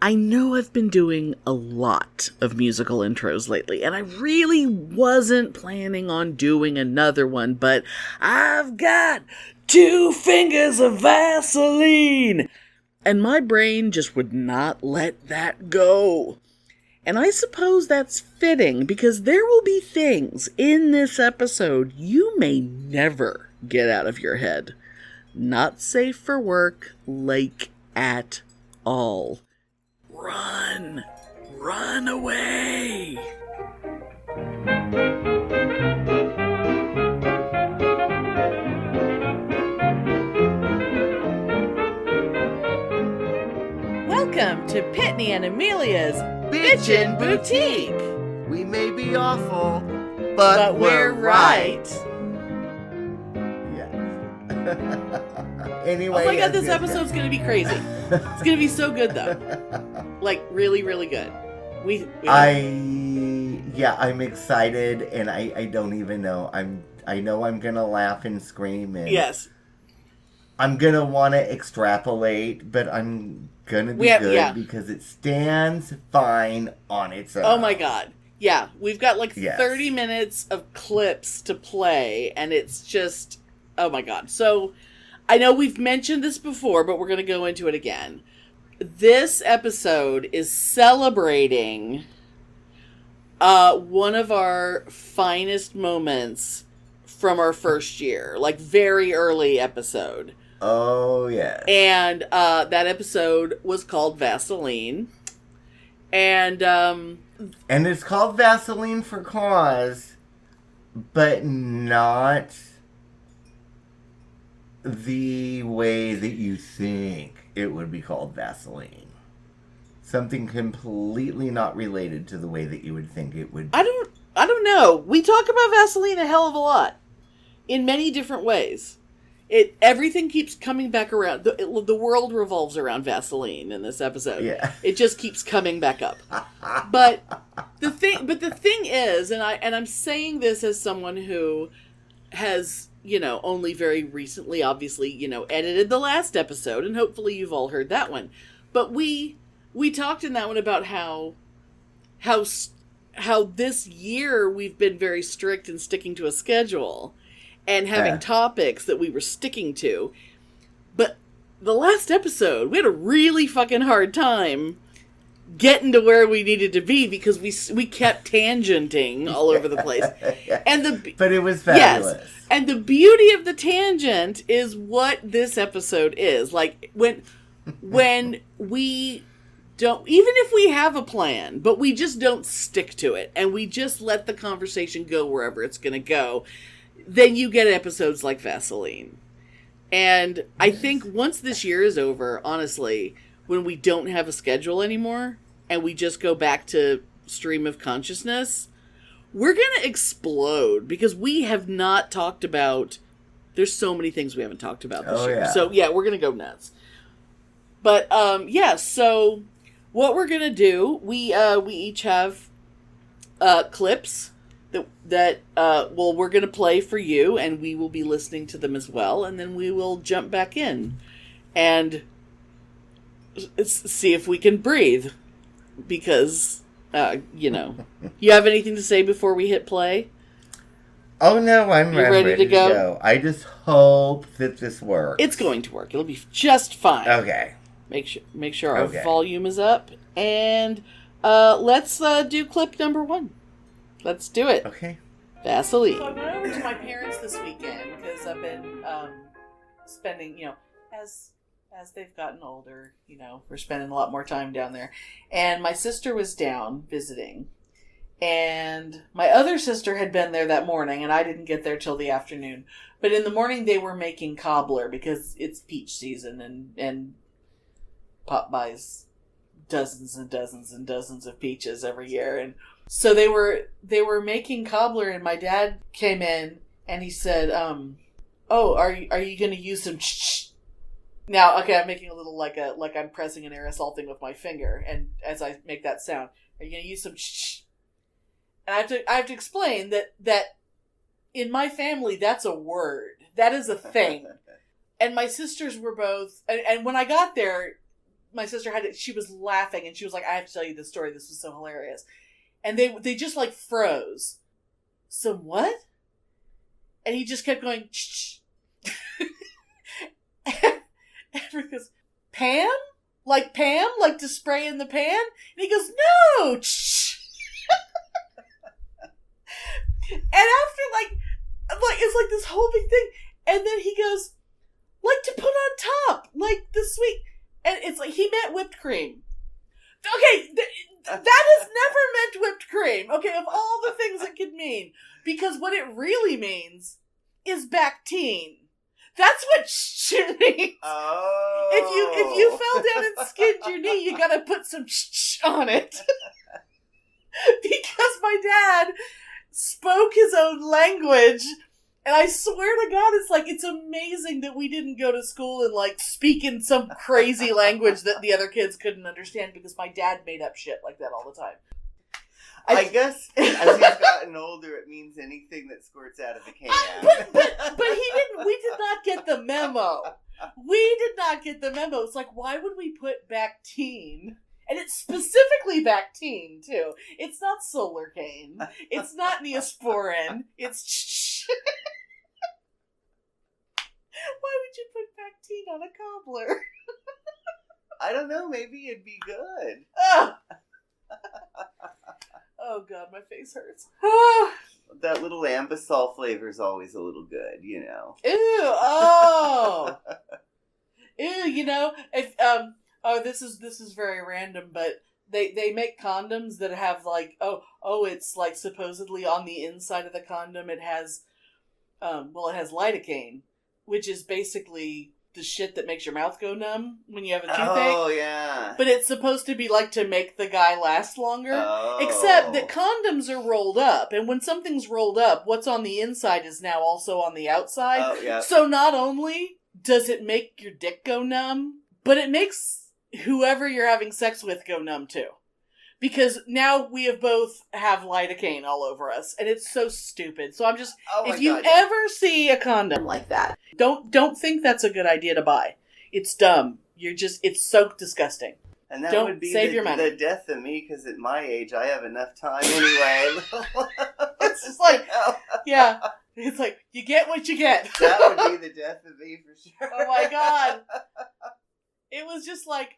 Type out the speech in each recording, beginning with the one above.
I know I've been doing a lot of musical intros lately, and I really wasn't planning on doing another one, but I've got 2 fingers of Vaseline, and my brain just would not let that go. And I suppose that's fitting, because there will be things in this episode you may never get out of your head. Not safe for work, like at all. Run! Run away! Welcome to Pitney and Amelia's Bitchen Boutique! We may be awful, but we're right. Yeah. Anyway. Oh my god, this episode's gonna be crazy. It's gonna be so good though. Like, really, really good. I'm excited, and I don't even know. I know I'm gonna laugh and scream, and yes, I'm gonna want to extrapolate, but I'm gonna be good because it stands fine on its own. Oh my god. Yeah, we've got 30 minutes of clips to play, and it's just, oh my god. So, I know we've mentioned this before, but we're going to go into it again. This episode is celebrating one of our finest moments from our first year. Very early episode. Oh, yes. And that episode was called Vaseline. And it's called Vaseline for cause, but not the way that you think it would be called Vaseline. Something completely not related to the way that you would think it would be. I don't know. We talk about Vaseline a hell of a lot. In many different ways. Everything keeps coming back around. The world revolves around Vaseline in this episode. Yeah. It just keeps coming back up. But the thing is, and I'm saying this as someone who has, only very recently, obviously, edited the last episode, and hopefully you've all heard that one. But we talked in that one about how this year we've been very strict in sticking to a schedule and having topics that we were sticking to. But the last episode, we had a really fucking hard time getting to where we needed to be because we kept tangenting all over the place. But it was fabulous. Yes. And the beauty of the tangent is what this episode is. When we don't, even if we have a plan, but we just don't stick to it, and we just let the conversation go wherever it's going to go, then you get episodes like Vaseline. And I think once this year is over, honestly, when we don't have a schedule anymore, and we just go back to stream of consciousness, we're going to explode, because we have not talked about, there's so many things we haven't talked about this year. Yeah. So yeah, we're going to go nuts. But so what we're going to do, we each have clips that we're going to play for you, and we will be listening to them as well, and then we will jump back in and see if we can breathe, because you have anything to say before we hit play? Oh no, I'm ready to go. I just hope that this works. It's going to work. It'll be just fine. Okay. Make sure our volume is up, and let's do clip number 1. Let's do it. Okay. Vaseline. So I went over to my parents this weekend because I've been spending, as they've gotten older, we're spending a lot more time down there. And my sister was down visiting. And my other sister had been there that morning, and I didn't get there till the afternoon. But in the morning they were making cobbler because it's peach season, and Pop buys dozens and dozens and dozens of peaches every year. And so they were making cobbler, and my dad came in and he said, "Oh, are you going to use some?" Now, okay, I'm making a little like I'm pressing an aerosol thing with my finger, and as I make that sound, are you going to use some? And I have to explain that in my family that's a word, that is a thing, and my sisters were both, and when I got there, my sister she was laughing, and she was like, I have to tell you this story. This was so hilarious. And they just like froze. Some what? And he just kept going, shh. And Ruth goes, Pam? Like Pam? Like to spray in the pan? And he goes, no! Shh. And after like, it's like this whole big thing. And then he goes, like to put on top, like the sweet. And it's like, he meant whipped cream. Okay, that has never meant whipped cream. Okay, of all the things it could mean. Because what it really means is Bactine. That's what shit means. Oh. If you fell down and skinned your knee, you gotta put some on it. Because my dad spoke his own language. And I swear to God, it's amazing that we didn't go to school and, like, speak in some crazy language that the other kids couldn't understand, because my dad made up shit like that all the time. I guess as he's gotten older, it means anything that squirts out of the can. But he didn't. We did not get the memo. We did not get the memo. It's like, why would we put Bactine? And it's specifically Bactine, too. It's not Solarcane. It's not Neosporin. It's... Why would you put Bactine on a cobbler? I don't know. Maybe it'd be good. Oh, God, my face hurts. That little ambisol flavor is always a little good, you know. Ew, oh. Ew, you know, if, this is very random, but they make condoms that have, like, it's, like, supposedly on the inside of the condom it has, it has lidocaine, which is basically the shit that makes your mouth go numb when you have a toothache. Oh, yeah. But it's supposed to be, like, to make the guy last longer. Oh. Except that condoms are rolled up, and when something's rolled up, what's on the inside is now also on the outside. Oh, yeah. So not only does it make your dick go numb, but it makes whoever you're having sex with go numb too. Because now we both have lidocaine all over us, and it's so stupid. So I'm just, if you ever see a condom like that, don't think that's a good idea to buy. It's dumb. It's so disgusting. And that would be save your money. The death of me, because at my age, I have enough time anyway. It's just like, yeah. It's like, you get what you get. That would be the death of me for sure. Oh my God. It was just like,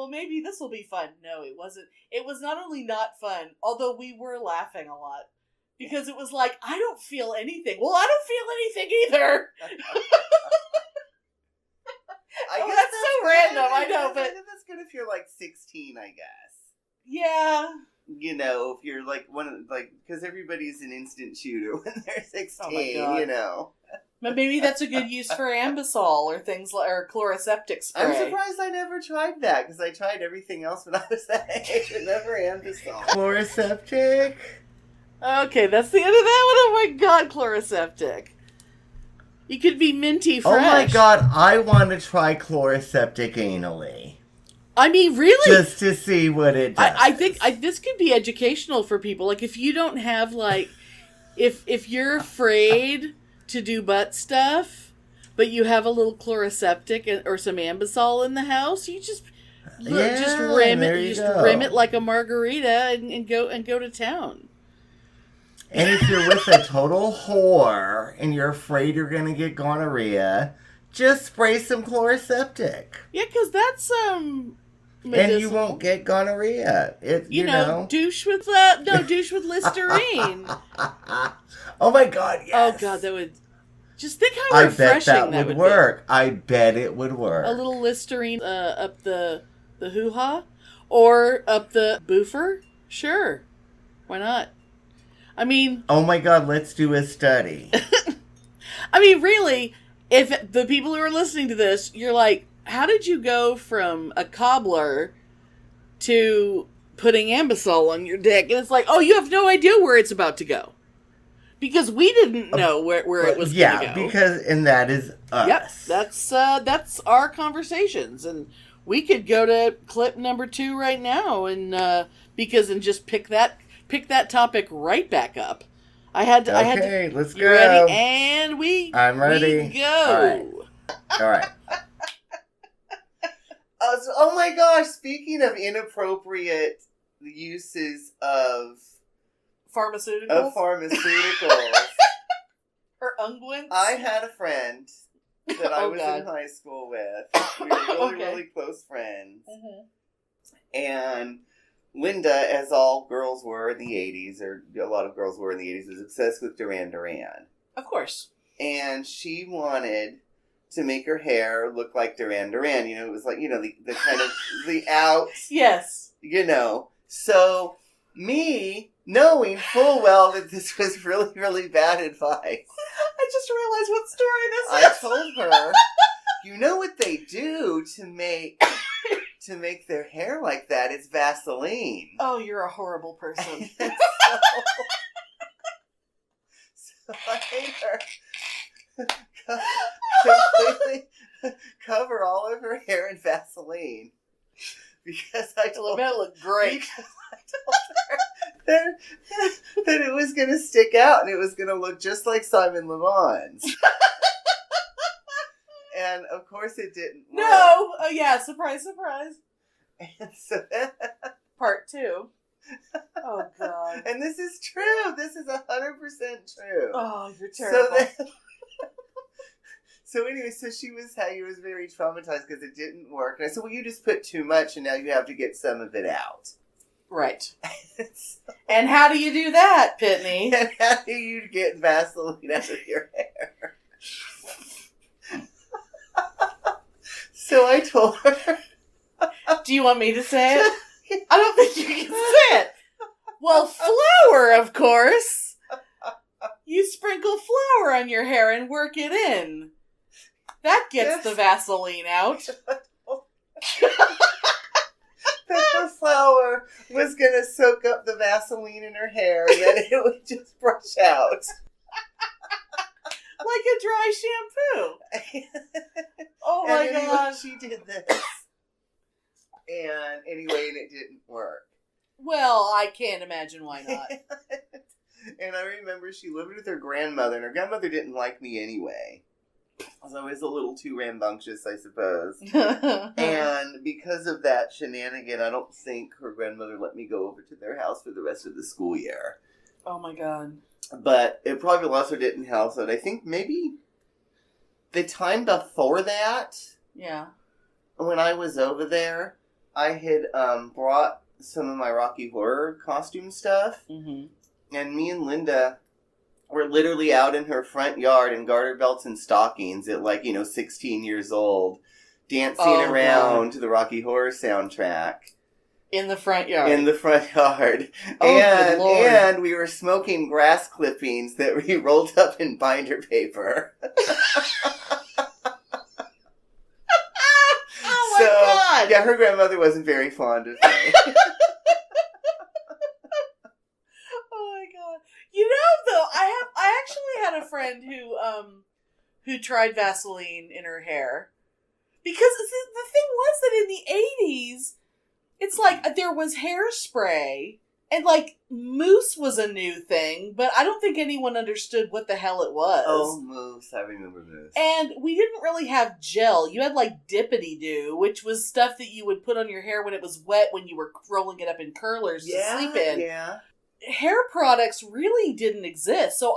maybe this will be fun. No, it wasn't. It was not only not fun, although we were laughing a lot. Because it was like, I don't feel anything. Well, I don't feel anything either. That's so random, I know, but... That's good if you're like 16, I guess. Yeah. You know, if you're like because everybody's an instant shooter when they're 16, you know. But maybe that's a good use for Ambisol or things like, or chloroseptic spray. I'm surprised I never tried that, because I tried everything else when I was that age, and never Ambisol. Chloroseptic? Okay, that's the end of that one. Oh my God, chloroseptic. You could be minty fresh. Oh my God, I want to try chloroseptic anally. I mean, really? Just to see what it does. I think this could be educational for people. Like, if you don't have, like, if you're afraid to do butt stuff, but you have a little chloroseptic or some Ambisol in the house, you just rim it. You just rim it like a margarita and go to town. And if you're with a total whore and you're afraid you're gonna get gonorrhea, just spray some chloroseptic. Yeah, because that's medicinal. And you won't get gonorrhea. You know, douche with Listerine. Oh my God, yes. Oh God, that would... Just think how refreshing that would be. I bet that would work. I bet it would work. A little Listerine up the hoo-ha? Or up the boofer? Sure. Why not? I mean... Oh my God, let's do a study. I mean, really, if the people who are listening to this, you're like, how did you go from a cobbler to putting Ambisol on your dick? And it's like, you have no idea where it's about to go. Because we didn't know where it was going to go. Yeah, and that is us. Yep, that's our conversations. And we could go to clip number 2 right now and just pick that topic right back up. Okay, let's go. You ready? And I'm ready. We go. All right. Oh my gosh, speaking of inappropriate uses of Pharmaceuticals? Or unguents? I had a friend that I was in high school with. We were really close friends. Mm-hmm. And Linda, as all girls were in the 80s, or a lot of girls were in the 80s, was obsessed with Duran Duran. Of course. And she wanted to make her hair look like Duran Duran. It was like, the kind of, the out. Yes. So, me, knowing full well that this was really, really bad advice. I just realized what story this is. I told her, you know what they do to make their hair like that? It's Vaseline. Oh, you're a horrible person. So I made her completely cover all of her hair in Vaseline. Because I told her it looked great. That it was going to stick out and it was going to look just like Simon Le Bon's. And of course it didn't work. No! Oh yeah, surprise, surprise. And so Part 2. Oh God. And this is true. This is 100% true. Oh, you're terrible. So anyway, she was very traumatized because it didn't work. And I said, well, you just put too much and now you have to get some of it out. Right. And how do you do that, Pitney? And how do you get Vaseline out of your hair? So I told her. Do you want me to say it? I don't think you can say it. Well, flour, of course. You sprinkle flour on your hair and work it in. That gets the Vaseline out. That the flour was going to soak up the Vaseline in her hair and then it would just brush out. Like a dry shampoo. Oh my God. She did this. And anyway, it didn't work. Well, I can't imagine why not. And I remember she lived with her grandmother, and her grandmother didn't like me anyway. I was always a little too rambunctious, I suppose. And because of that shenanigan, I don't think her grandmother let me go over to their house for the rest of the school year. Oh my God. But it probably also didn't help. So I think maybe the time before that, when I was over there, I had brought some of my Rocky Horror costume stuff. Mm-hmm. And me and Linda were literally out in her front yard in garter belts and stockings at 16 years old, dancing around to the Rocky Horror soundtrack. In the front yard. And we were smoking grass clippings that we rolled up in binder paper. Oh my God! Yeah, her grandmother wasn't very fond of me. Though, I actually had a friend who tried Vaseline in her hair. Because the thing was that in the 80s, it's like there was hairspray and mousse was a new thing, but I don't think anyone understood what the hell it was. Oh, mousse. I remember mousse. And we didn't really have gel. You had Dippity-Doo, which was stuff that you would put on your hair when it was wet when you were rolling it up in curlers to sleep in. Yeah. Hair products really didn't exist. So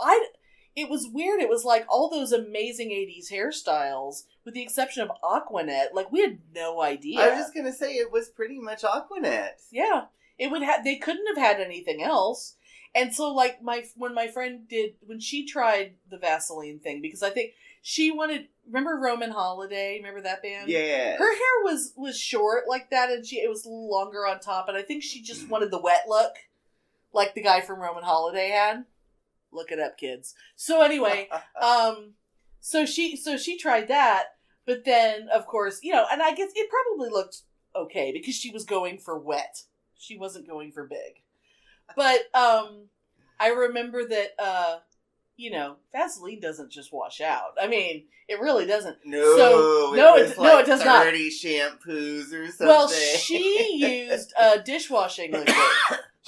it was weird. It was all those amazing 80s hairstyles, with the exception of Aquanet. We had no idea. I was just going to say, it was pretty much Aquanet. Yeah. They couldn't have had anything else. And so when my friend when she tried the Vaseline thing, because I think she wanted, remember Roman Holiday? Remember that band? Yeah. Her hair was short like that, and it was a little longer on top, and I think she just wanted the wet look. Like the guy from Roman Holiday had. Look it up, kids. So anyway, so she tried that, but then, of course, and I guess it probably looked okay because she was going for wet. She wasn't going for big. But I remember that, Vaseline doesn't just wash out. I mean, it really doesn't. No, it does not. 30 shampoos or something. Well, she used dishwashing liquid.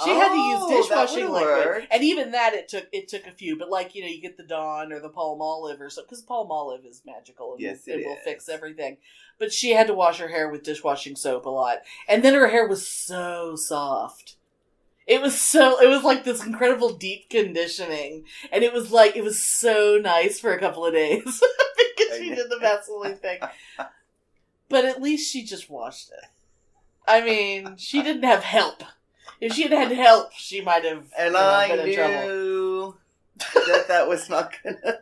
She had to use dishwashing liquid, worked. and even that it took a few. But like you get the Dawn or the Palmolive or so, because Palmolive is magical and it will fix everything. But she had to wash her hair with dishwashing soap a lot, and then her hair was so soft. It was like this incredible deep conditioning, and it was so nice for a couple of days because she did the Vaseline thing. But at least she just washed it. I mean, she didn't have help. If she had help, she might have been in trouble. that was not going to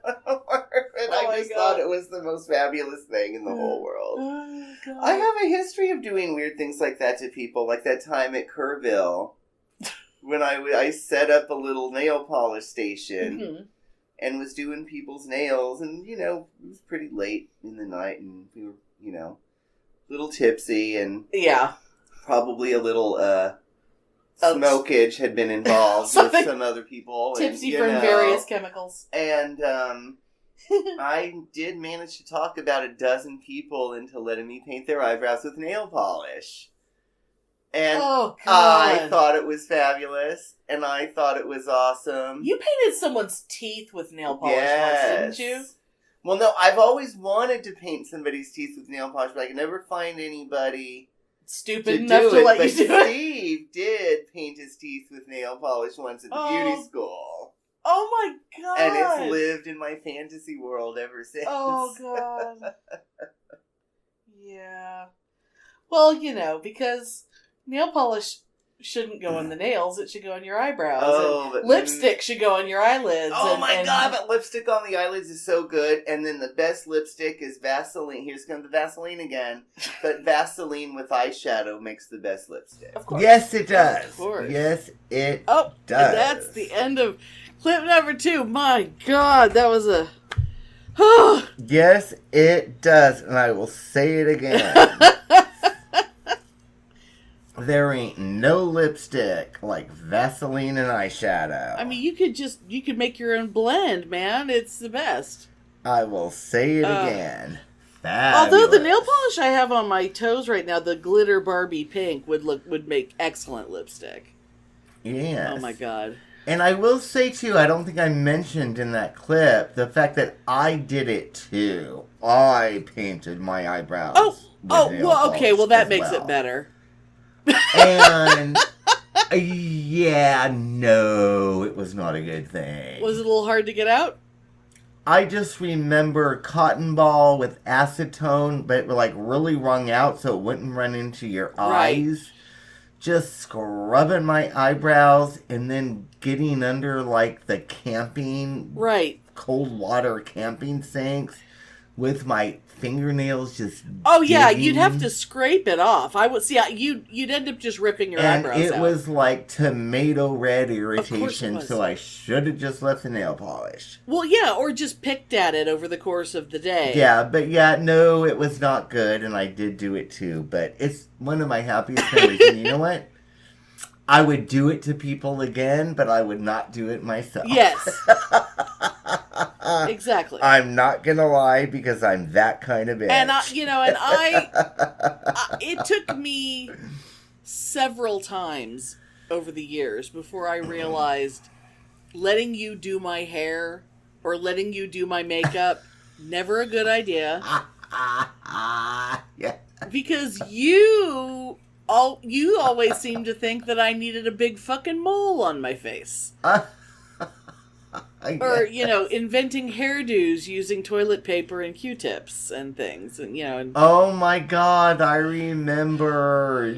work. And I just thought it was the most fabulous thing in the whole world. Oh, God. I have a history of doing weird things like that to people, like that time at Kerrville when I set up a little nail polish station and was doing people's nails. And, it was pretty late in the night and we were, a little tipsy and probably a little... smokage had been involved with some other people. Tipsy from various chemicals. And I did manage to talk about a dozen people into letting me paint their eyebrows with nail polish. And I thought it was fabulous. And I thought it was awesome. You painted someone's teeth with nail polish once, didn't you? Well, no, I've always wanted to paint somebody's teeth with nail polish, but I could never find anybody... stupid enough to let you do it. Steve did paint his teeth with nail polish once at the beauty school. Oh my God. And it's lived in my fantasy world ever since. Oh God. Yeah. Well, because nail polish shouldn't go on the nails, it should go on your eyebrows. And lipstick should go on your eyelids. Oh my God, but lipstick on the eyelids is so good. And then the best lipstick is Vaseline. Here's comes the Vaseline again. But Vaseline with eyeshadow makes the best lipstick. Of course. Yes, it does. Of course. Yes, it does. And that's the end of clip number 2. My God, that was a... Yes, it does. And I will say it again. There ain't no lipstick like Vaseline and eyeshadow. I mean, you could make your own blend, man. It's the best. I will say it again. Fabulous. Although the nail polish I have on my toes right now, the glitter Barbie pink would make excellent lipstick. Yes. Oh my God. And I will say too, I don't think I mentioned in that clip the fact that I did it too. I painted my eyebrows. Well, okay, well that makes it better. And no, it was not a good thing. Was it a little hard to get out? I just remember cotton ball with acetone, but really wrung out so it wouldn't run into your eyes. Just scrubbing my eyebrows and then getting under the camping cold water camping sinks with my fingernails just digging. You'd have to scrape it off. I would see you'd end up just ripping your eyebrows out. And it was like tomato red irritation, so I should have just left the nail polish. Well, yeah, or just picked at it over the course of the day. Yeah, but no, it was not good, and I did do it too, but it's one of my happiest memories. And you know what? I would do it to people again, but I would not do it myself. Yes. Exactly. I'm not gonna lie because I'm that kind of bitch. And it took me several times over the years before I realized letting you do my hair or letting you do my makeup, never a good idea. Yeah. Because you always seem to think that I needed a big fucking mole on my face. Or, inventing hairdos using toilet paper and Q-tips and things. And oh my God, I remember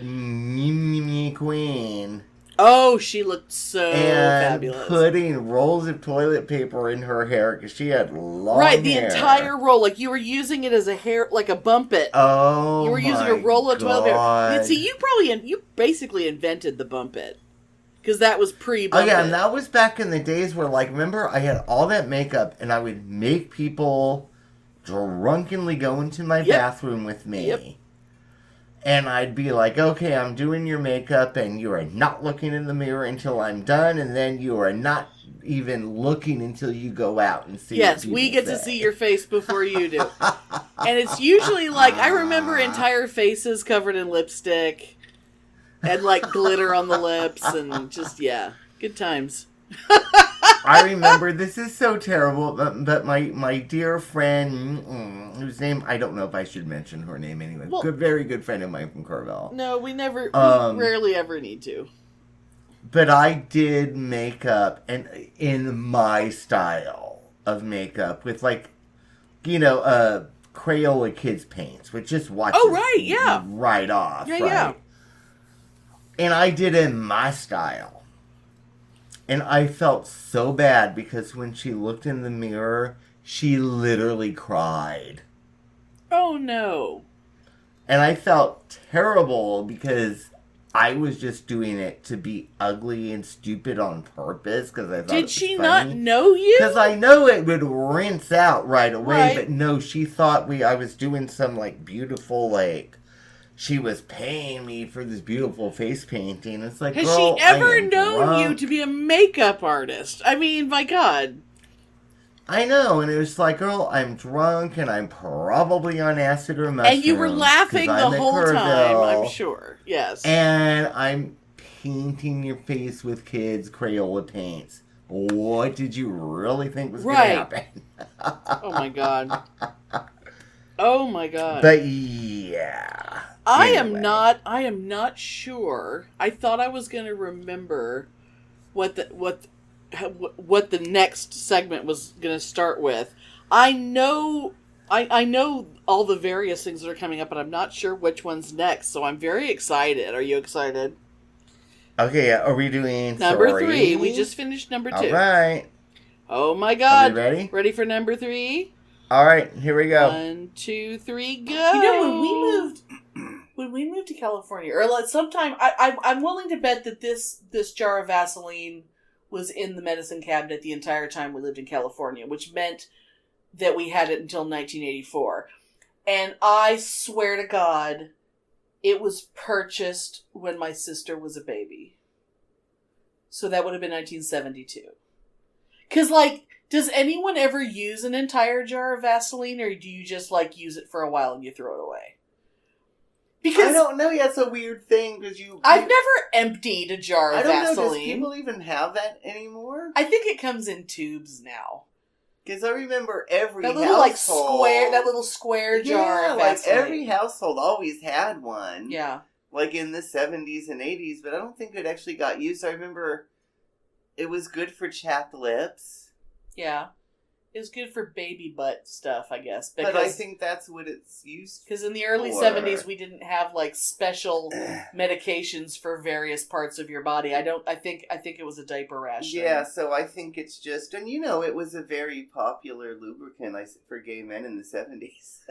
Queen. Oh, she looked so fabulous. Putting rolls of toilet paper in her hair because she had long hair. Right, the entire roll. Like you were using it as a hair, like a bump it. Oh, you were using a roll of toilet paper. See, you basically invented the bump it. Because that was pre-bump it. Oh, yeah, and that was back in the days where, remember, I had all that makeup and I would make people drunkenly go into my bathroom with me. Yep. And I'd be like, okay, I'm doing your makeup, and you are not looking in the mirror until I'm done, and then you are not even looking until you go out and see. Yes, we get to see your face before you do. And it's usually I remember entire faces covered in lipstick. And like glitter on the lips and just, yeah, good times. I remember, this is so terrible, but my dear friend, whose name, I don't know if I should mention her name anyway. Well, very good friend of mine from Carvel. No, we rarely ever need to. But I did makeup and in my style of makeup with like, Crayola kids paints, which just watches right off. Yeah, right? yeah. And I did it in my style. And I felt so bad because when she looked in the mirror, she literally cried. Oh, no. And I felt terrible because I was just doing it to be ugly and stupid on purpose because I thought Did she not know you? Because I know it would rinse out right away, but no, she thought I was doing some like beautiful she was paying me for this beautiful face painting. It's like, has girl, she ever known you to be a makeup artist? I mean, my God. I know, and it was like, girl, I'm drunk and I'm probably on acid or mushrooms. And you were laughing the whole time, I'm sure. Yes. And I'm painting your face with kids' Crayola paints. What did you really think was going to happen? Oh, my God. Oh, my God. But, yeah. I am not sure. I thought I was going to remember what the next segment was going to start with. I know all the various things that are coming up, but I'm not sure which one's next. So I'm very excited. Are you excited? Okay, are we doing number 3? We just finished number 2. All right. Oh my God! Are we ready? Ready for number 3? All right, here we go. 1, 2, 3, go! When we moved to California, or sometime, I'm willing to bet that this jar of Vaseline was in the medicine cabinet the entire time we lived in California, which meant that we had it until 1984. And I swear to God, it was purchased when my sister was a baby. So that would have been 1972. Because, does anyone ever use an entire jar of Vaseline, or do you just, use it for a while and you throw it away? Because I don't know. Yeah, it's a weird thing because I've never emptied a jar of Vaseline. I don't know. Does people even have that anymore? I think it comes in tubes now. Because I remember every that little household, that little square jar of Vaseline. Every household always had one. Yeah. In the 70s and 80s, but I don't think it actually got used. I remember it was good for chapped lips. Yeah. It was good for baby butt stuff, I guess. But I think that's what it's used for. Because in the early 70s, we didn't have, special medications for various parts of your body. I think it was a diaper rash. Yeah, so I think it's just... And, it was a very popular lubricant for gay men in the 70s.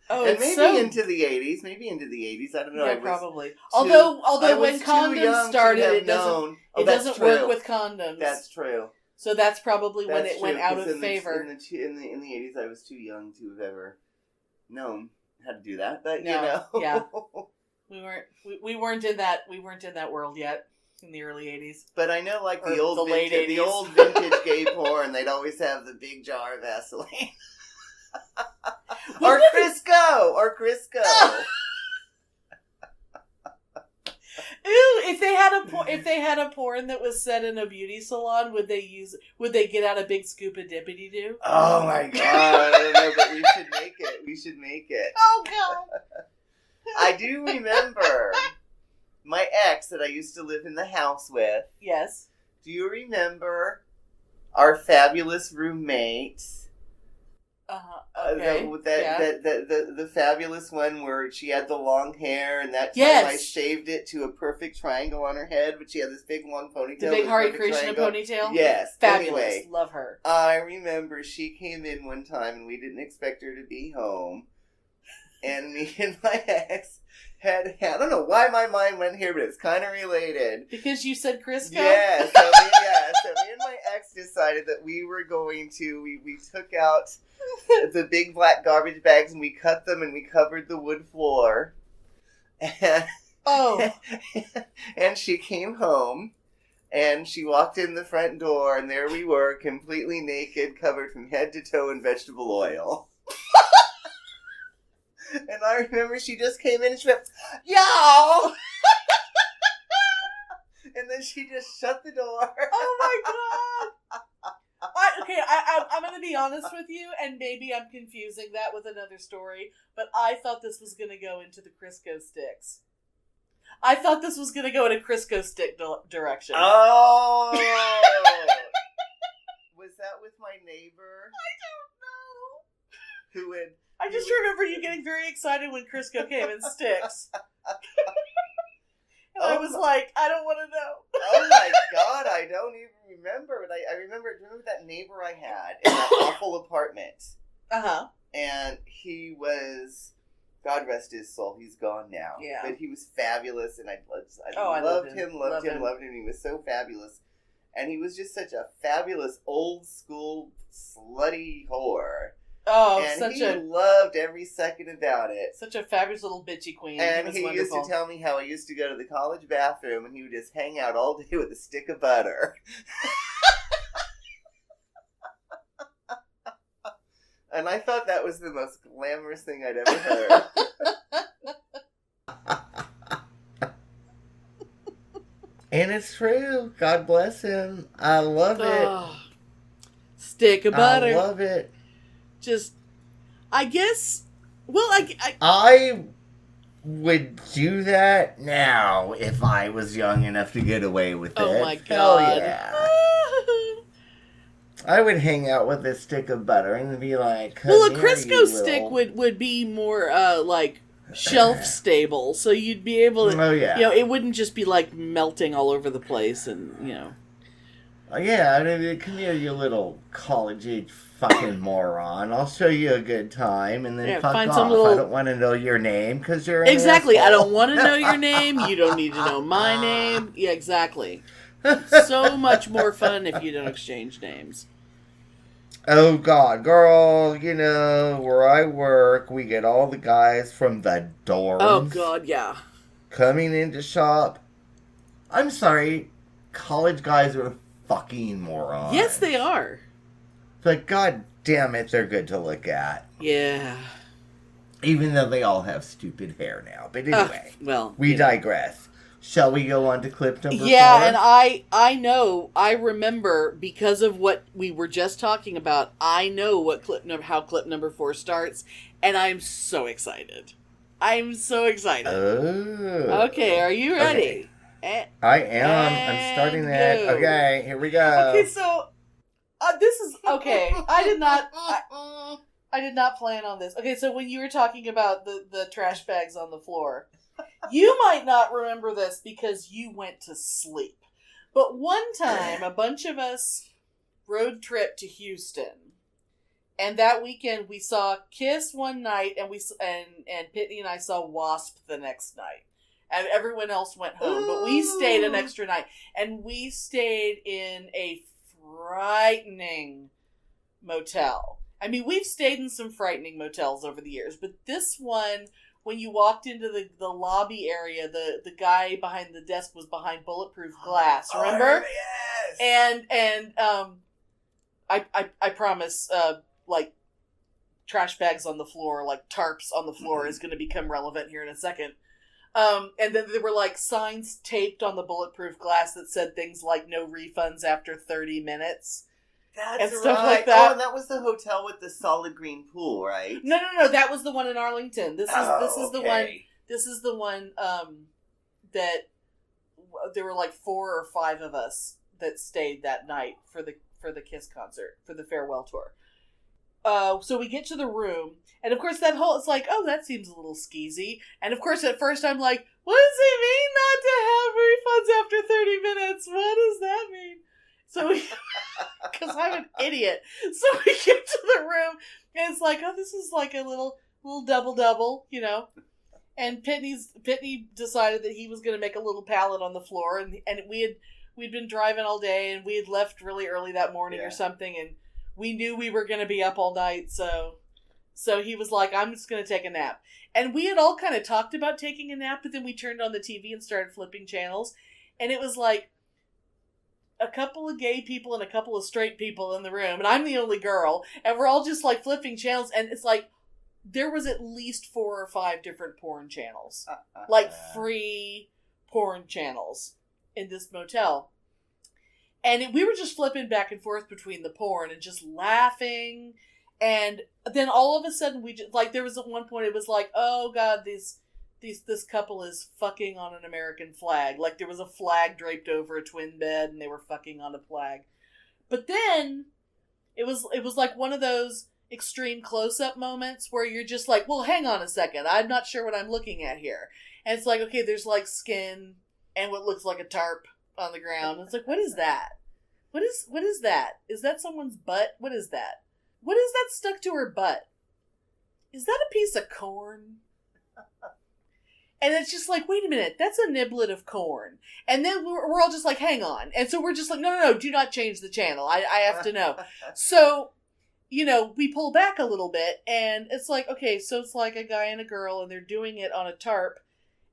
Oh, and maybe into the 80s. I don't know. Yeah, probably. Although when condoms started, it doesn't work with condoms. That's true. So that's probably when it went out of favor. In the 80s, I was too young to have ever known how to do that. But yeah, we weren't in that world yet in the early 80s. But I know, the old vintage gay porn, they'd always have the big jar of Vaseline, or Crisco. Ooh, if they had a porn that was set in a beauty salon, would they get out a big scoop of dippity doo? Oh my God, I don't know, but we should make it. Oh God. I do remember my ex that I used to live in the house with. Yes. Do you remember our fabulous roommate? Okay. The fabulous one where she had the long hair, and that time I shaved it to a perfect triangle on her head, but she had this big long ponytail. The big Hare Krishna ponytail? Yes. Fabulous. Anyway, love her. I remember she came in one time, and we didn't expect her to be home. And me and my ex I don't know why my mind went here, but it's kind of related. Because you said Crisco? Yeah, so me and my ex decided that we were going to, we took out the big black garbage bags and we cut them and we covered the wood floor. And, and she came home and she walked in the front door and there we were, completely naked, covered from head to toe in vegetable oil. And I remember she just came in and she went, "Y'all!" And then she just shut the door. Oh my God. I'm going to be honest with you, and maybe I'm confusing that with another story, but I thought this was going to go into the Crisco sticks. I thought this was going to go in a Crisco stick direction. Oh! Was that with my neighbor? I don't know. Who would... I just remember you getting very excited when Crisco came in sticks. And I was like, I don't want to know. Oh my God, I don't even remember. But I remember that neighbor I had in that awful apartment. Uh-huh. And he was, God rest his soul, he's gone now. Yeah. But he was fabulous, and I loved him. He was so fabulous. And he was just such a fabulous, old school, slutty whore. Oh, and he loved every second about it. Such a fabulous little bitchy queen. And he used to tell me how he used to go to the college bathroom and he would just hang out all day with a stick of butter. And I thought that was the most glamorous thing I'd ever heard. And it's true. God bless him. I love it. Stick of butter. I love it. Just, I guess, well, I would do that now if I was young enough to get away with it. Oh my God. Hell yeah. I would hang out with a stick of butter and be like, well, a Crisco stick would be more, like, shelf stable, so you'd be able to, it wouldn't just be, like, melting all over the place and, Yeah, I mean, come here, you little college-age fucking moron. I'll show you a good time, and then fuck off. I don't want to know your name, because you're an Exactly, asshole. I don't want to know your name. You don't need to know my name. Yeah, exactly. So much more fun if you don't exchange names. Oh, God, girl, where I work, we get all the guys from the dorms. Oh, God, yeah. Coming into shop. I'm sorry, college guys are fucking morons. Yes, they are. But God damn it, they're good to look at. Yeah. Even though they all have stupid hair now. But anyway, we know. digress. Shall we go on to clip number 4? Yeah, and I remember, because of what we were just talking about, I know how clip number 4 starts, and I'm so excited. I'm so excited. Oh. Okay, are you ready? Okay. I am. I'm starting it. Okay, here we go. Okay, so this is okay. I did not plan on this. Okay, so when you were talking about the trash bags on the floor, you might not remember this because you went to sleep. But one time, a bunch of us road trip to Houston, and that weekend we saw Kiss one night, and Pitney and I saw Wasp the next night. And everyone else went home, but we stayed an extra night. And we stayed in a frightening motel. I mean, we've stayed in some frightening motels over the years, but this one, when you walked into the lobby area, the guy behind the desk was behind bulletproof glass, remember? Yes! And I promise, like, trash bags on the floor, like tarps on the floor is going to become relevant here in a second. And then there were, like, signs taped on the bulletproof glass that said things like no refunds after 30 minutes. That's and stuff right. like that. Oh, and that was the hotel with the solid green pool, right? No. That was the one in Arlington. This is the one. Okay. This is the one that there were like 4 or 5 of us that stayed that night for the Kiss concert, for the farewell tour. So we get to the room, and of course it's like, oh, that seems a little skeezy. And of course at first I'm like, what does it mean not to have refunds after 30 minutes? What does that mean? So because I'm an idiot. So we get to the room, and it's like, oh, this is like a little double, And Pitney decided that he was going to make a little pallet on the floor, and we'd been driving all day, and we had left really early that morning or something, and we knew we were going to be up all night, so he was like, I'm just going to take a nap. And we had all kind of talked about taking a nap, but then we turned on the TV and started flipping channels, and it was like a couple of gay people and a couple of straight people in the room, and I'm the only girl, and we're all just like flipping channels, and it's like there was at least 4 or 5 different porn channels, like free porn channels. in this motel. And we were just flipping back and forth between the porn and just laughing. And then all of a sudden we just, like, there was at one point it was like, oh God, this couple is fucking on an American flag. Like, there was a flag draped over a twin bed and they were fucking on a flag. But then it was like one of those extreme close-up moments where you're just like, well, hang on a second. I'm not sure what I'm looking at here. And it's like, okay, there's like skin and what looks like a tarp on the ground. It's like, what is that? What is that? Is that someone's butt? What is that? What is that stuck to her butt? Is that a piece of corn? And it's just like, wait a minute, that's a niblet of corn. And then we're all just like, hang on. And so we're just like, no, do not change the channel. I have to know. So, you know, we pull back a little bit and it's like, okay, so it's like a guy and a girl and they're doing it on a tarp.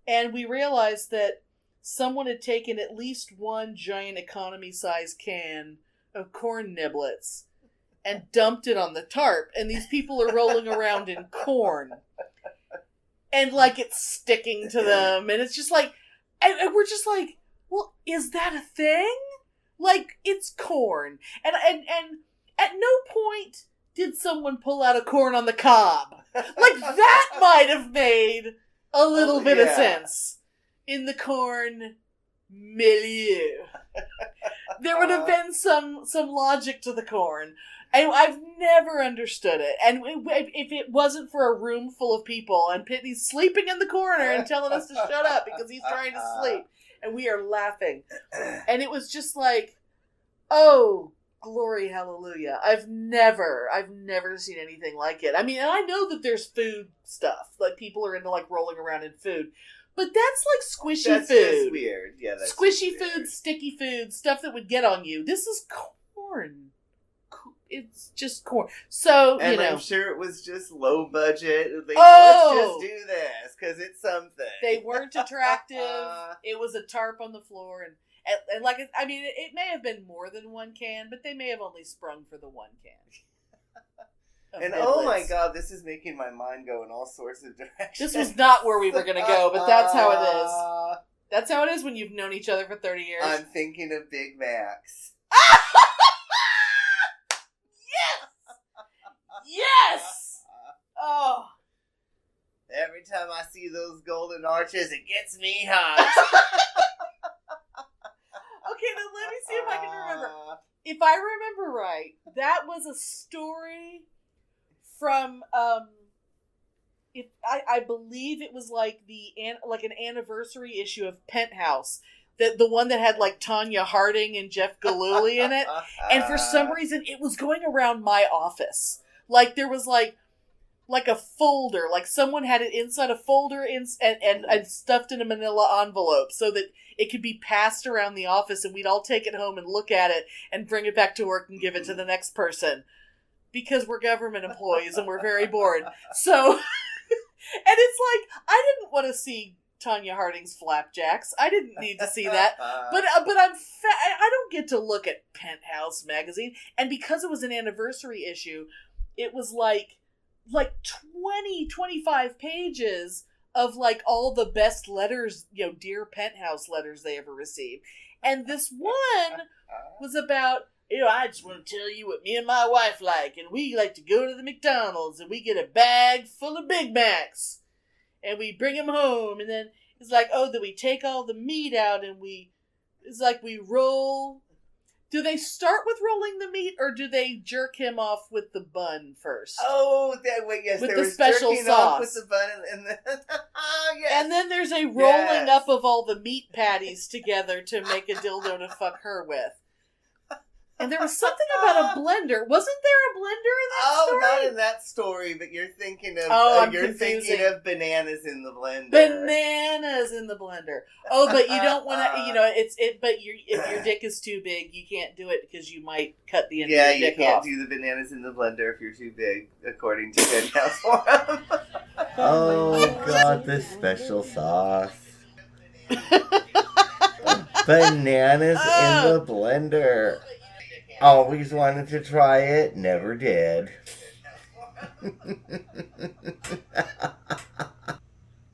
And we realize that someone had taken at least one giant economy-size can of corn niblets and dumped it on the tarp. And these people are rolling around in corn. And, like, it's sticking to them. And it's just like, and we're just like, well, is that a thing? Like, it's corn. And at no point did someone pull out a corn on the cob. Like, that might have made a little bit of sense in the corn milieu. There would have been some logic to the corn. I've never understood it. And if it wasn't for a room full of people and Pitney's sleeping in the corner and telling us to shut up because he's trying to sleep and we are laughing. And it was just like, oh, glory, hallelujah. I've never seen anything like it. I mean, and I know that there's food stuff. Like, people are into, like, rolling around in food. But that's like squishy food. That's just weird. Yeah, that's squishy food, sticky food, stuff that would get on you. This is corn. It's just corn. So, and you know. I'm sure it was just low budget. Like, let's just do this because it's something. They weren't attractive. It was a tarp on the floor. And like, I mean, it may have been more than one can, but they may have only sprung for the one can. And oh my God, this is making my mind go in all sorts of directions. This was not where we were going to go, but that's how it is. That's how it is when you've known each other for 30 years. I'm thinking of Big Macs. Yes! Oh. Every time I see those golden arches, it gets me hot. Okay, now let me see if I can remember. If I remember right, that was a story from, I believe it was like an anniversary issue of Penthouse. The one that had like Tanya Harding and Jeff Gillooly in it. And for some reason, it was going around my office. Like, there was like a folder, like someone had it inside a folder and stuffed in a manila envelope so that it could be passed around the office and we'd all take it home and look at it and bring it back to work and give it to the next person. Because we're government employees and we're very bored. So, and it's like, I didn't want to see Tanya Harding's flapjacks. I didn't need to see that. But I don't get to look at Penthouse magazine. And because it was an anniversary issue, it was like 20, 25 pages of like all the best letters, you know, Dear Penthouse letters they ever received. And this one was about, you know, I just want to tell you what me and my wife like. And we like to go to the McDonald's and we get a bag full of Big Macs. And we bring them home. And then it's like, oh, then we take all the meat out and it's like we roll. Do they start with rolling the meat, or do they jerk him off with the bun first? Oh, yes, with there the was special jerking sauce. off with the bun, and yes. And then there's a rolling up of all the meat patties together to make a dildo to fuck her with. And there was something about a blender. Wasn't there a blender in that story? Oh, not in that story, but you're thinking of thinking of bananas in the blender. Bananas in the blender. Oh, but you don't want to. You know, but if your dick is too big, you can't do it because you might cut the end of your dick off. Yeah, you can't do the bananas in the blender if you're too big, according to Penthouse Forum. Oh God, the special sauce. Bananas in the blender. Always wanted to try it, never did.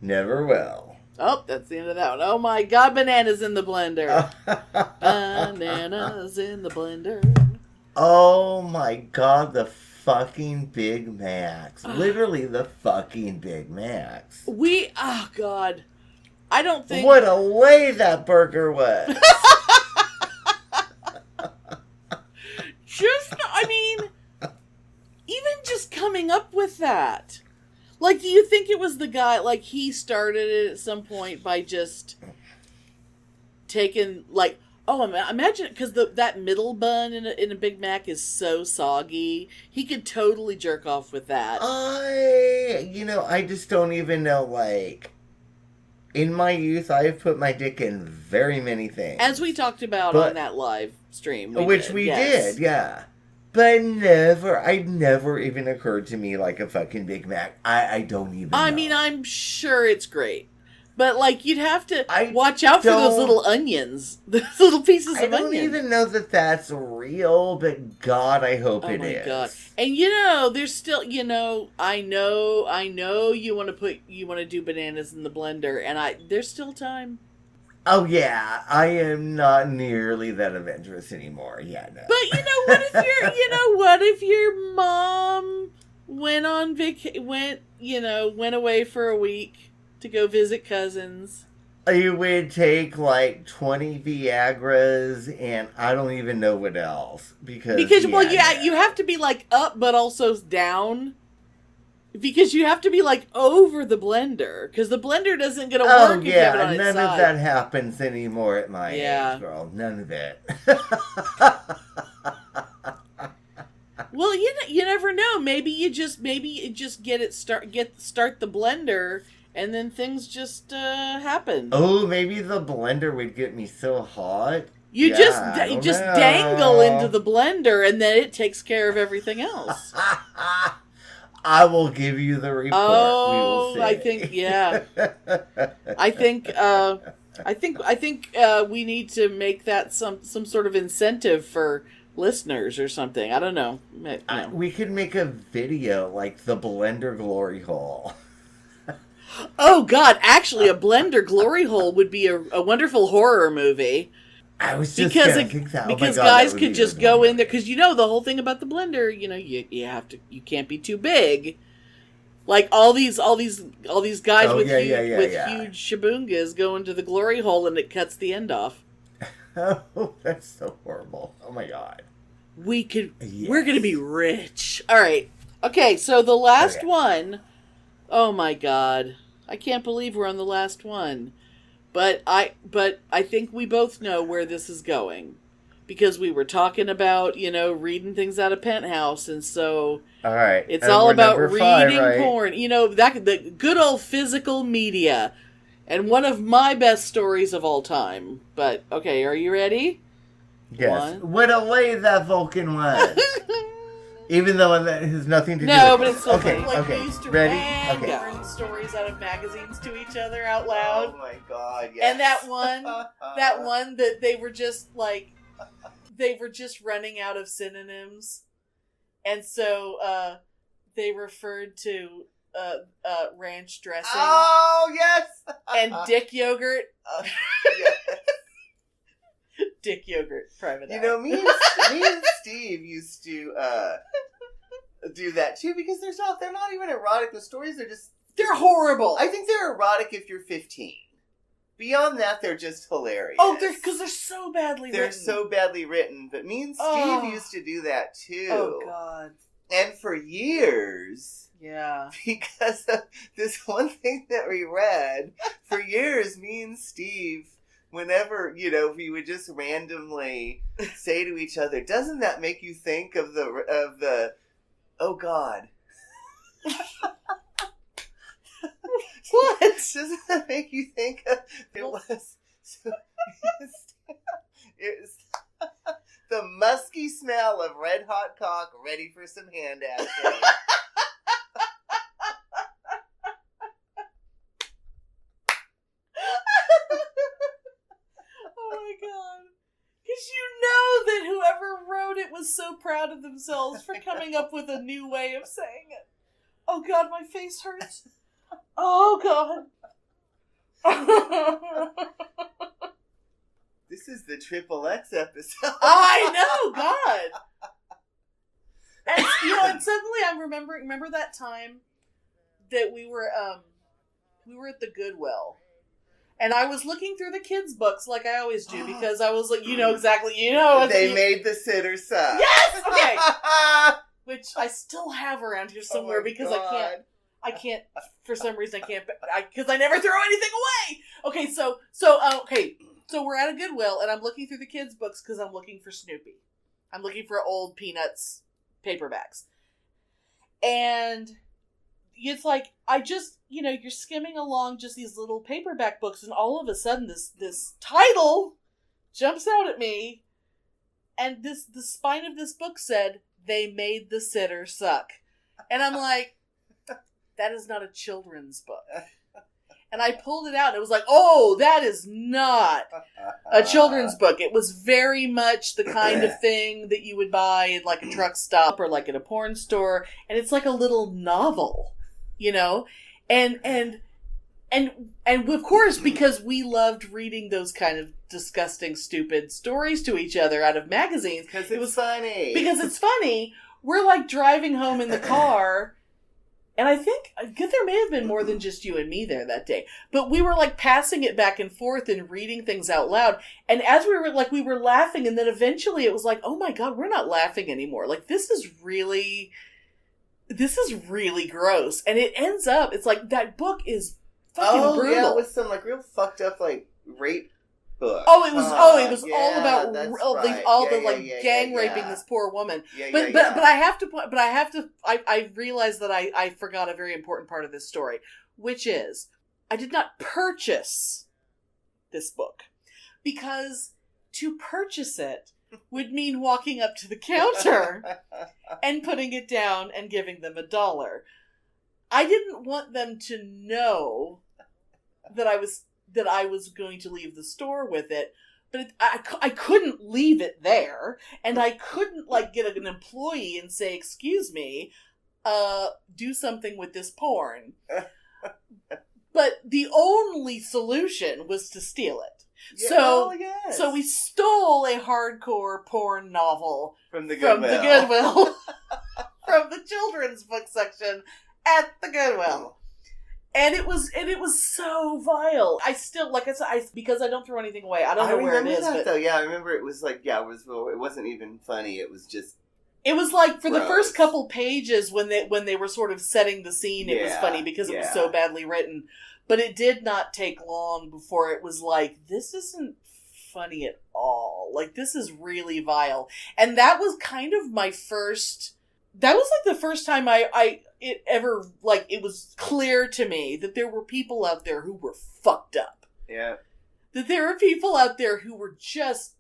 Never will. Oh, that's the end of that one. Oh my God, bananas in the blender. Bananas in the blender. Oh my God, the fucking Big Macs. Literally the fucking Big Macs. Oh God. I don't think... What a lay that burger was. Even just coming up with that. Like, do you think it was the guy, like, he started it at some point by just taking, like, imagine, because that middle bun in a Big Mac is so soggy. He could totally jerk off with that. I just don't even know, like... In my youth, I have put my dick in very many things. As we talked about on that live stream. We did, yeah. But it never even occurred to me like a fucking Big Mac. I don't even know. I mean, I'm sure it's great. But, like, you'd have to watch out for those little onions. Those little pieces of onion. I don't even know that that's real, but God, I hope it is. Oh, my God. And, there's still, I know you want to do bananas in the blender, and there's still time. Oh, yeah. I am not nearly that adventurous anymore. Yeah, no. But, what if your mom went away for a week to go visit cousins? You would take like 20 Viagras and I don't even know what else. Because you have to be like up but also down. Because you have to be like over the blender. Because the blender doesn't get to work if you have it on its side. None of that happens anymore at my age, girl. None of it. Well, you never know. Maybe you just start the blender. And then things just happen. Oh, maybe the blender would get me so hot. You just dangle into the blender, and then it takes care of everything else. I will give you the report. Oh, we will see. I think, yeah. I think we need to make that some sort of incentive for listeners or something. I don't know. No. We could make a video like the blender glory hole. Oh, God. Actually, a blender glory hole would be a wonderful horror movie. I was just going to think that. Because guys could just go in there. Because, the whole thing about the blender, you can't be too big. Like, all these guys with huge shabungas go into the glory hole and it cuts the end off. Oh, that's so horrible. Oh, my God. We're going to be rich. All right. Okay, so the last one... Oh my God. I can't believe we're on the last one. But I think we both know where this is going. Because we were talking about, reading things out of Penthouse, and so all right. It's all about reading porn. The good old physical media. And one of my best stories of all time. But okay, are you ready? Yes. What a way that Vulcan was. Even though that has nothing to do with it. No, but it's still okay, funny. Okay, we used to ready? porn stories out of magazines to each other out loud. Oh my God, yes. And that one that they were just running out of synonyms. And so they referred to ranch dressing. Oh, yes! And dick yogurt. Yes. Dick yogurt, private eye. Me and Steve used to do that too because they're not even erotic. The stories are they're horrible. I think they're erotic if you're 15. Beyond that, they're just hilarious. Oh, because they're so badly written. They're so badly written. But me and Steve used to do that too. Oh, God. And for years. Yeah. Because of this one thing that we read, for years, me and Steve, whenever, we would just randomly say to each other, doesn't that make you think of the oh, God. What? Doesn't that make you think of it was the musky smell of red hot cock ready for some hand action. Oh my God. Because that whoever wrote it was so proud of themselves for coming up with a new way of saying it. Oh God, my face hurts. Oh God. This is the Triple X episode. I know, God. And and suddenly I'm remember that time that we were at the Goodwill. And I was looking through the kids' books like I always do because I was like, exactly, They made the sitter suck. Yes! Okay. Which I still have around here somewhere because God. I can't, for some reason because I never throw anything away. Okay, so we're at a Goodwill and I'm looking through the kids' books because I'm looking for Snoopy. I'm looking for old Peanuts paperbacks. And it's like, I just, you're skimming along just these little paperback books and all of a sudden this title jumps out at me and the spine of this book said, "They made the sitter suck." And I'm like, that is not a children's book. And I pulled it out and it was like, oh, that is not a children's book. It was very much the kind of thing that you would buy at like a truck stop or like at a porn store. And it's like a little novel, and of course, because we loved reading those kind of disgusting, stupid stories to each other out of magazines. Because it was funny. Because it's funny. We're like driving home in the car. And I think there may have been more than just you and me there that day. But we were like passing it back and forth and reading things out loud. And as we were laughing, and then eventually it was like, oh my God, we're not laughing anymore. Like, this is really gross. And it ends up, it's like, that book is fucking brutal. Yeah, with some like real fucked up like rape book. It was all about gang raping this poor woman. But I realized that I forgot a very important part of this story, which is I did not purchase this book because to purchase it would mean walking up to the counter and putting it down and giving them $1. I didn't want them to know that I was going to leave the store with it, but I couldn't leave it there, and I couldn't like get an employee and say, "Excuse me, do something with this porn." But the only solution was to steal it. Yeah, so we stole a hardcore porn novel from the Goodwill, from the children's book section at the Goodwill. And it was so vile. I still, like I said, because I don't throw anything away. I don't know where it is. Though. Yeah, I remember it was like, it wasn't even funny. It was just. It was like for the first couple pages when they were sort of setting the scene, it was funny because it was so badly written. But it did not take long before it was like, this isn't funny at all. Like, this is really vile. And that was kind of my first. That was like the first time it was clear to me that there were people out there who were fucked up. Yeah. That there were people out there who were just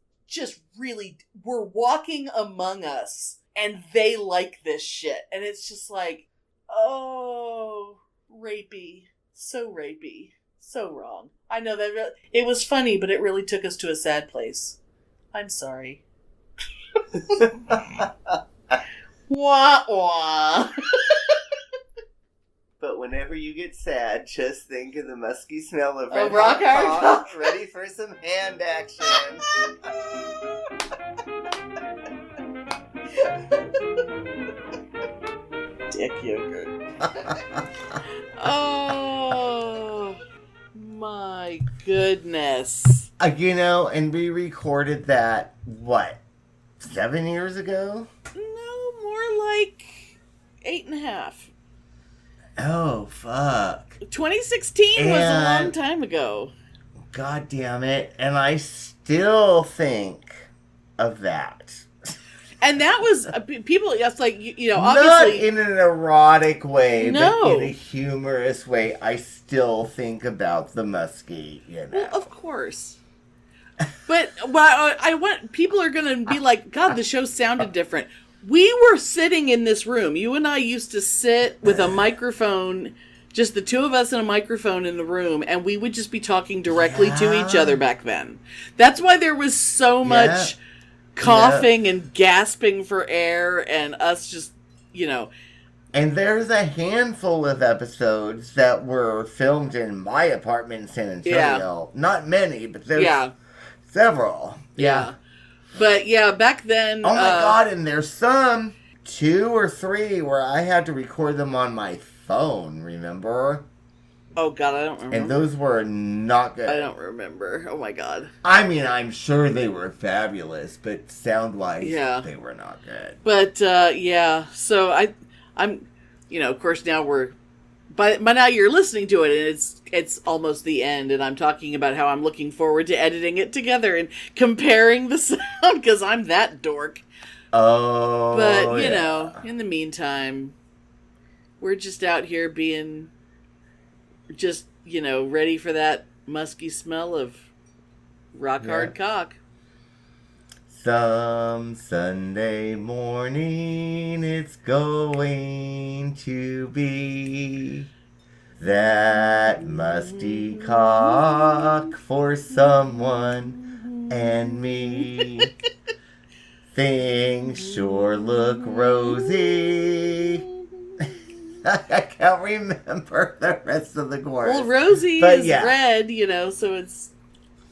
really were walking among us and they like this shit. And it's just like, oh, rapey. So rapey. So wrong. I know that it was funny, but it really took us to a sad place. I'm sorry. Wah, wah. But whenever you get sad, just think of the musky smell of rock hard cock. Ready for some hand action. Dick yogurt. Oh my goodness. And we recorded that, 7 years ago? No, more like 8.5. Oh, fuck. 2016 was a long time ago. God damn it. And I still think of that. And that was, people, that's like, obviously. Not in an erotic way, no. But in a humorous way. I still think about the muskie, Well, of course. But people are going to be like, God, the show sounded different. We were sitting in this room. You and I used to sit with a microphone, just the two of us and a microphone in the room, and we would just be talking directly to each other back then. That's why there was so much coughing and gasping for air and us just, And there's a handful of episodes that were filmed in my apartment in San Antonio. Yeah. Not many, but there's several. Yeah. But yeah, back then... Oh my God, and there's some, 2 or 3, where I had to record them on my phone, remember? Oh God, I don't remember. And those were not good. I don't remember. Oh my God. I mean, I'm sure they were fabulous, but sound-wise, they were not good. But, so I'm, of course now but now you're listening to it and it's almost the end and I'm talking about how I'm looking forward to editing it together and comparing the sound because I'm that dork. Oh, but, in the meantime, we're just out here being just, ready for that musky smell of rock hard cock. Some Sunday morning it's going to be that musty cock for someone and me. Things sure look rosy. I can't remember the rest of the chorus. Well, rosy is red, so it's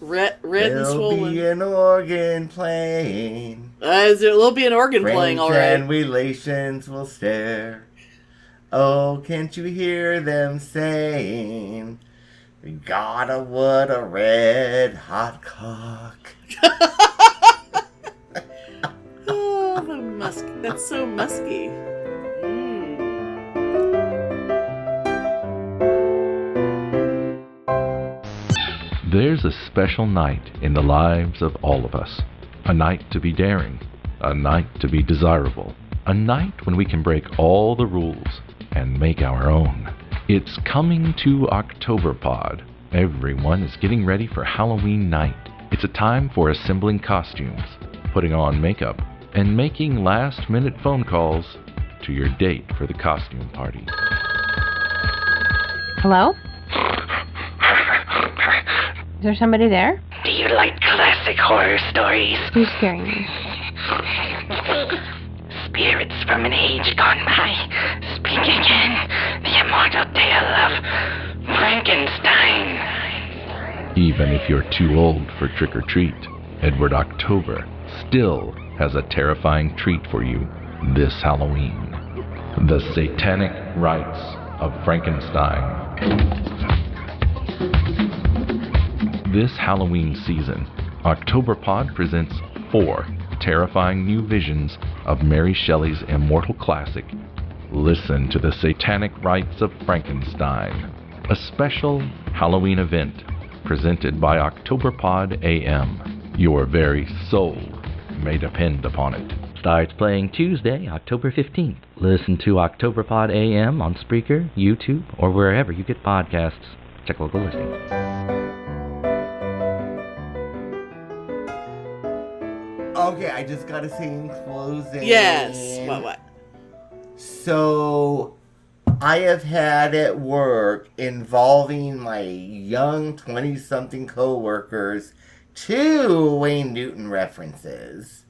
red and swollen. There'll be an organ playing. There'll be an organ playing, all right. And relations will stare. Oh, can't you hear them saying, "We gotta what a red hot cock." Oh, the musk. That's so musky. There's a special night in the lives of all of us. A night to be daring. A night to be desirable. A night when we can break all the rules and make our own. It's coming to Octoberpod. Everyone is getting ready for Halloween night. It's a time for assembling costumes, putting on makeup, and making last-minute phone calls to your date for the costume party. Hello? Is there somebody there? Do you like classic horror stories? Who's scaring me? Spirits from an age gone by, speaking in the immortal tale of Frankenstein. Even if you're too old for trick-or-treat, Edward October still has a terrifying treat for you this Halloween. The Satanic Rites of Frankenstein. This Halloween season, Octoberpod presents 4 terrifying new visions of Mary Shelley's immortal classic, Listen to the Satanic Rites of Frankenstein, a special Halloween event presented by Octoberpod AM. Your very soul may depend upon it. Starts playing Tuesday, October 15th. Listen to Octoberpod AM on Spreaker, YouTube, or wherever you get podcasts. Check local listings. Okay, I just gotta say in closing. Yes. What? So, I have had at work involving my young 20-something co-workers 2 Wayne Newton references.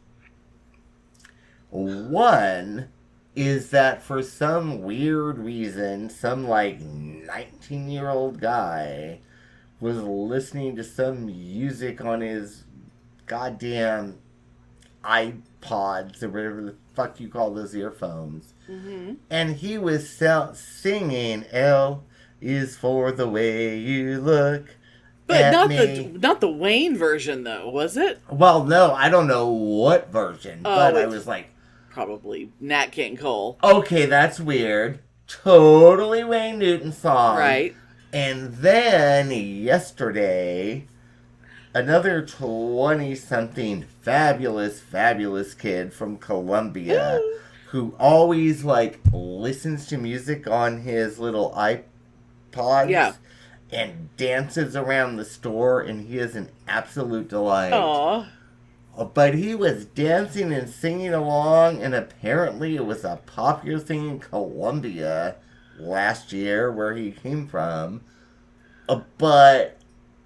One is that for some weird reason, some 19-year-old guy was listening to some music on his goddamn iPods or whatever the fuck you call those earphones. Mm-hmm. And he was singing L is for the way you look. But not the Wayne version though, was it? Well, no, I don't know what version, but I was like, probably Nat King Cole. Okay, that's weird. Totally Wayne Newton song. Right. And then yesterday, another 20-something fabulous kid from Columbia who always listens to music on his little iPods. Yeah. And dances around the store, and he is an absolute delight. Aww. But he was dancing and singing along, and apparently it was a popular thing in Colombia last year, where he came from. But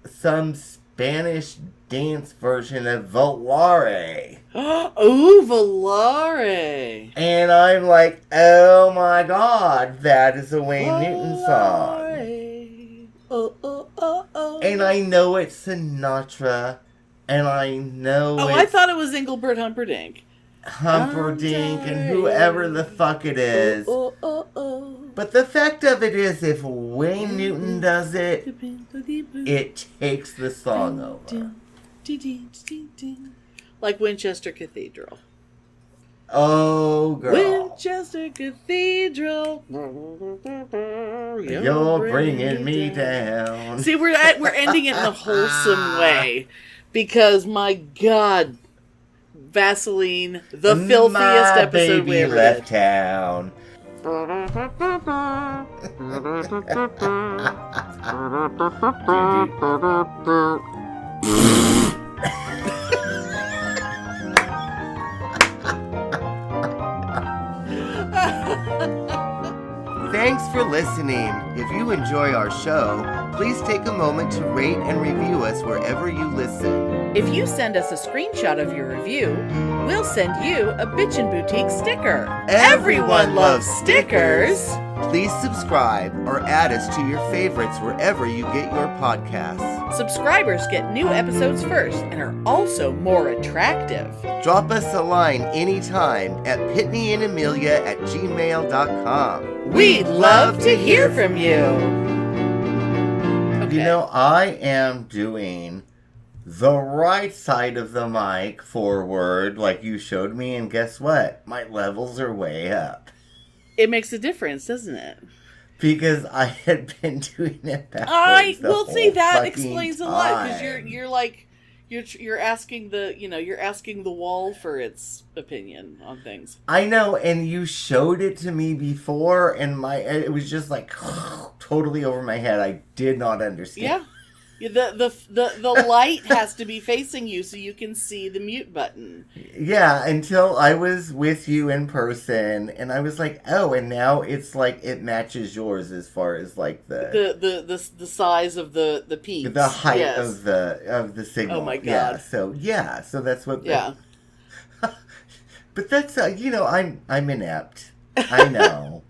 some Spanish dance version of Volare. Ooh, Volare. And I'm like, oh my god, that is a Wayne Newton song. Oh. And I know it's Sinatra, and I know I thought it was Engelbert Humperdinck. Humperdinck and whoever the fuck it is. But the fact of it is, if Wayne Newton does it, it takes the song over. Like Winchester Cathedral. Oh, girl. Winchester Cathedral. You're bringing me down. See, we're ending it in a wholesome way. Because, my God, Vaseline, the filthiest episode we ever left did. town. Thanks for listening. If you enjoy our show, please take a moment to rate and review us wherever you listen. If you send us a screenshot of your review, we'll send you a Bitchen Boutique sticker. Everyone loves stickers. Please subscribe or add us to your favorites wherever you get your podcasts. Subscribers get new episodes first and are also more attractive. Drop us a line anytime at PitneyAndAmelia@gmail.com. We'd love to hear from you. Okay. You know, I am doing the right side of the mic forward like you showed me, and guess what? My levels are way up. It makes a difference, doesn't it? Because I had been doing it backwards that explains a lot. Because you're asking the wall for its opinion on things. I know, and you showed it to me before, and it was just like totally over my head. I did not understand. Yeah, the light has to be facing you so you can see the mute button. Yeah, until I was with you in person, and I was like, oh, and now it's like it matches yours as far as like the size of the peaks, the height of the signal. Oh my god! So that's what. Yeah. But that's I'm inept. I know.